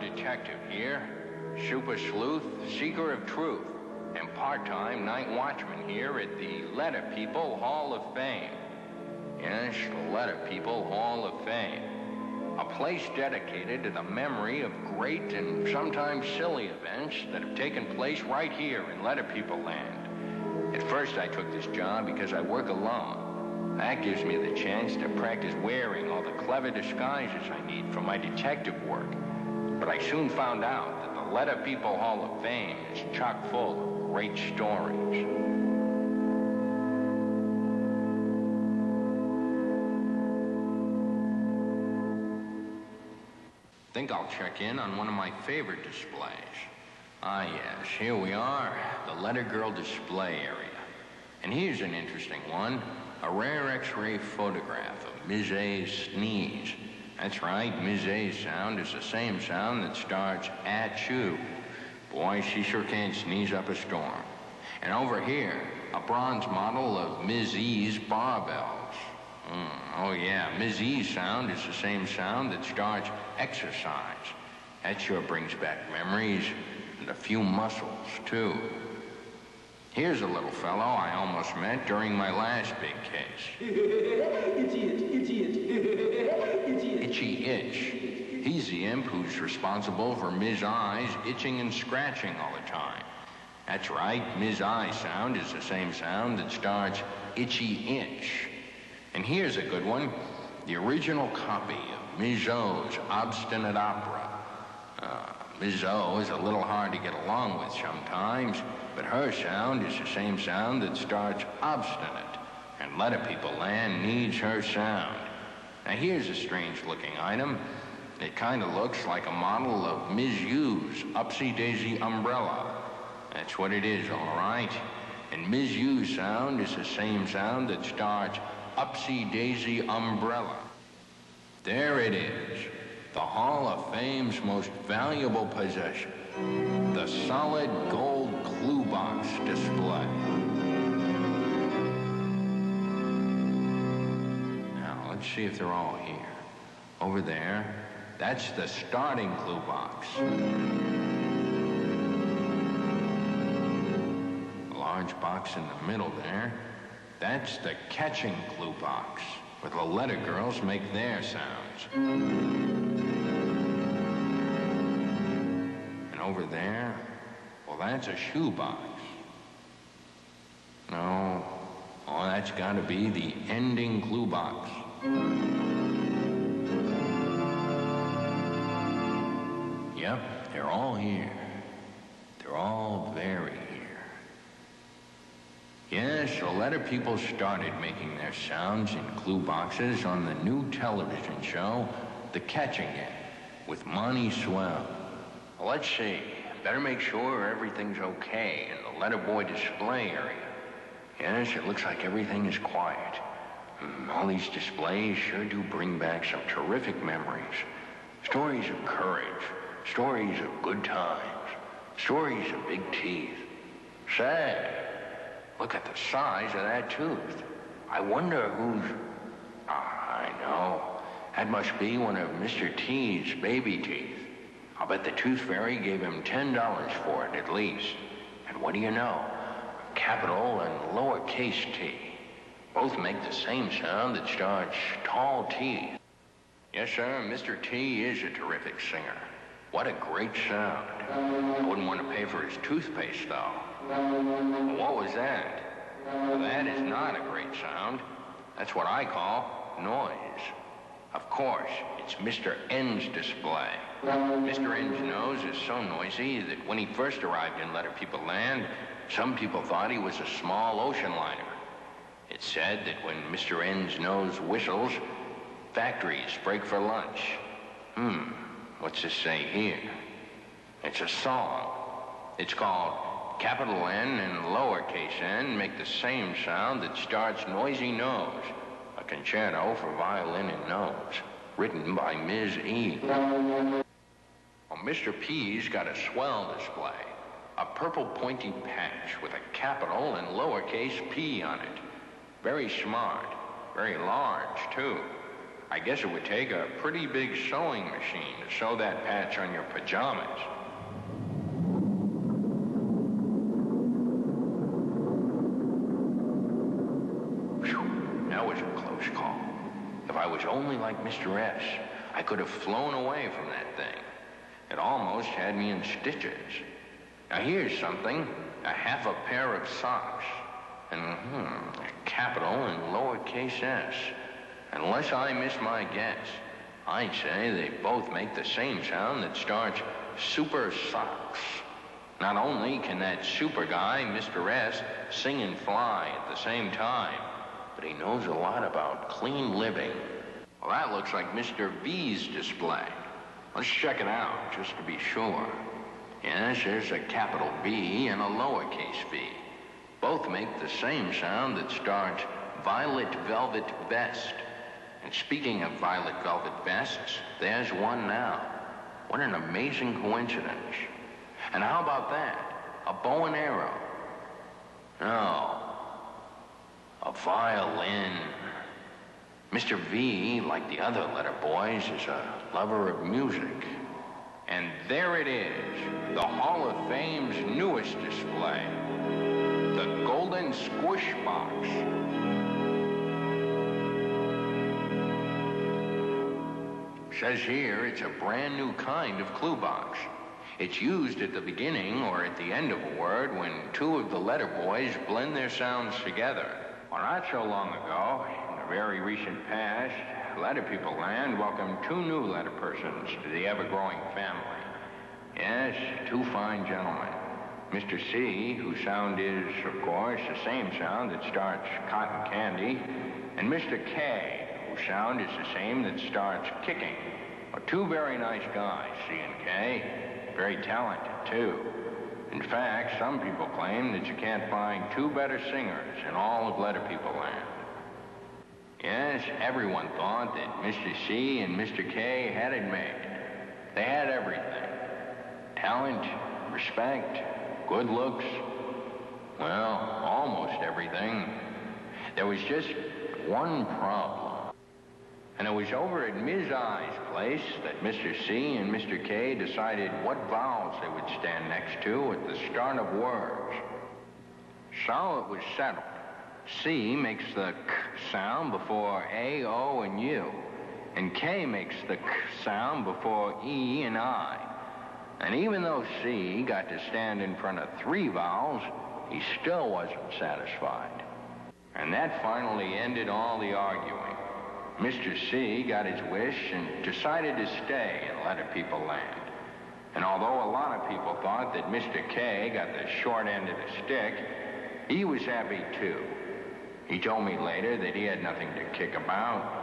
the Detective here, super sleuth, seeker of truth, and part-time night watchman here at the Letter People Hall of Fame. Yes, the Letter People Hall of Fame. A place dedicated to the memory of great and sometimes silly events that have taken place right here in Letter People land. At first I took this job because I work alone. That gives me the chance to practice wearing all the clever disguises I need for my detective work. But I soon found out that the Letter People Hall of Fame is chock full of great stories. Think I'll check in on one of my favorite displays. Ah, yes, here we are, the Letter Girl display area. And here's an interesting one, a rare X-ray photograph of Ms. A's sneeze. That's right, Ms. A's sound is the same sound that starts at you. Boy, she sure can't sneeze up a storm. And over here, a bronze model of Ms. E's barbells. Oh yeah, Ms. E's sound is the same sound that starts exercise. That sure brings back memories, and a few muscles, too. Here's a little fellow I almost met during my last big case. Itchy Itch. He's the imp who's responsible for Ms. I's itching and scratching all the time. That's right, Ms. I's sound is the same sound that starts Itchy Itch. And here's a good one, the original copy of Ms. O's Obstinate Opera. Ms. O is a little hard to get along with sometimes, but her sound is the same sound that starts Obstinate, and Letter People land needs her sound. Now here's a strange-looking item. It kind of looks like a model of Ms. U's Upsy-Daisy umbrella. That's what it is, all right. And Ms. U's sound is the same sound that starts Upsy-Daisy umbrella. There it is, the Hall of Fame's most valuable possession, the solid gold clue box display. Now, let's see if they're all here. Over there, that's the starting clue box. A large box in the middle there. That's the catching clue box, where the letter girls make their sounds. And over there, well, that's a shoe box. No, oh, that's got to be the ending clue box. Yep, they're all here. They're all very here. Yes, the Letter People started making their sounds in clue boxes on the new television show, The Catching Game, with Monty Swell. Well, let's see. Better make sure everything's okay in the letterboy display area. Yes, it looks like everything is quiet. All these displays sure do bring back some terrific memories. Stories of courage, stories of good times, stories of big teeth. Say, look at the size of that tooth. I wonder who's... I know. That must be one of Mr. T's baby teeth. I'll bet the tooth fairy gave him $10 for it at least. And what do you know? Capital and lowercase t. Both make the same sound that starts tall teeth. Yes, sir, Mr. T is a terrific singer. What a great sound. I wouldn't want to pay for his toothpaste, though. What was that? Well, that is not a great sound. That's what I call noise. Of course, it's Mr. N's display. Mr. N's nose is so noisy that when he first arrived in Letter People land, some people thought he was a small ocean liner. It's said that when Mr. N's nose whistles, factories break for lunch. What's this say here? It's a song. It's called Capital N and Lowercase n Make the Same Sound That Starts Noisy Nose, a concerto for violin and nose, written by Ms. E. Well, Mr. P's got a swell display, a purple pointy patch with a capital and lowercase p on it. Very smart, very large, too. I guess it would take a pretty big sewing machine to sew that patch on your pajamas. Phew, that was a close call. If I was only like Mr. S, I could have flown away from that thing. It almost had me in stitches. Now here's something, a half a pair of socks. And capital and lowercase s. Unless I miss my guess, I'd say they both make the same sound that starts super socks. Not only can that super guy, Mr. S, sing and fly at the same time, but he knows a lot about clean living. Well, that looks like Mr. V's display. Let's check it out, just to be sure. Yes, there's a capital B and a lowercase v. Both make the same sound that starts violet velvet vest. And speaking of violet velvet vests, there's one now. What an amazing coincidence. And how about that? A bow and arrow. No, a violin. Mr. V, like the other letter boys, is a lover of music. And there it is, the Hall of Fame's newest display, the Golden Squish Box. Says here it's a brand new kind of clue box. It's used at the beginning or at the end of a word when two of the letter boys blend their sounds together. Well, not so long ago, in the very recent past, Letter People Land welcomed two new letter persons to the ever-growing family. Yes, two fine gentlemen. Mr. C, whose sound is, of course, the same sound that starts cotton candy, and Mr. K, whose sound is the same that starts kicking. Well, two very nice guys, C and K. Very talented, too. In fact, some people claim that you can't find two better singers in all of Letter People Land. Yes, everyone thought that Mr. C and Mr. K had it made. They had everything. Talent, respect, good looks. Well, almost everything. There was just one problem. And it was over at Ms. I's place that Mr. C and Mr. K decided what vowels they would stand next to at the start of words. So it was settled. C makes the k sound before A, O, and U. And K makes the k sound before E and I. And even though C got to stand in front of three vowels, he still wasn't satisfied. And that finally ended all the arguing. Mr. C got his wish and decided to stay in Letter People Land. And although a lot of people thought that Mr. K got the short end of the stick, he was happy too. He told me later that he had nothing to kick about.